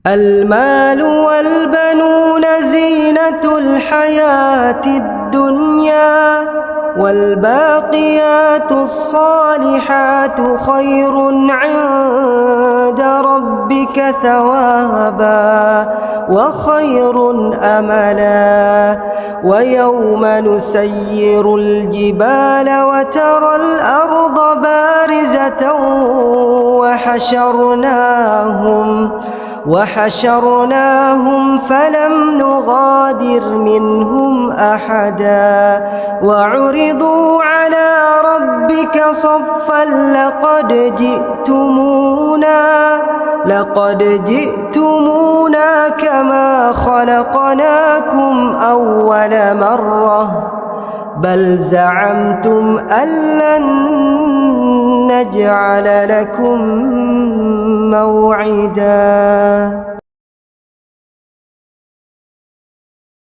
المال والبنون زينة الحياة الدنيا، والباقيات الصالحات خير عند ربك ثوابا وخير أملا. ويوم نسير الجبال وترى الأرض بارزة وحشرناهم فلم نغادر منهم أحدا. وعرضوا على ربك صفا لقد جئتمونا كما خلقناكم أول مرة، بل زعمتم أن لن نجعل لكم موعدا.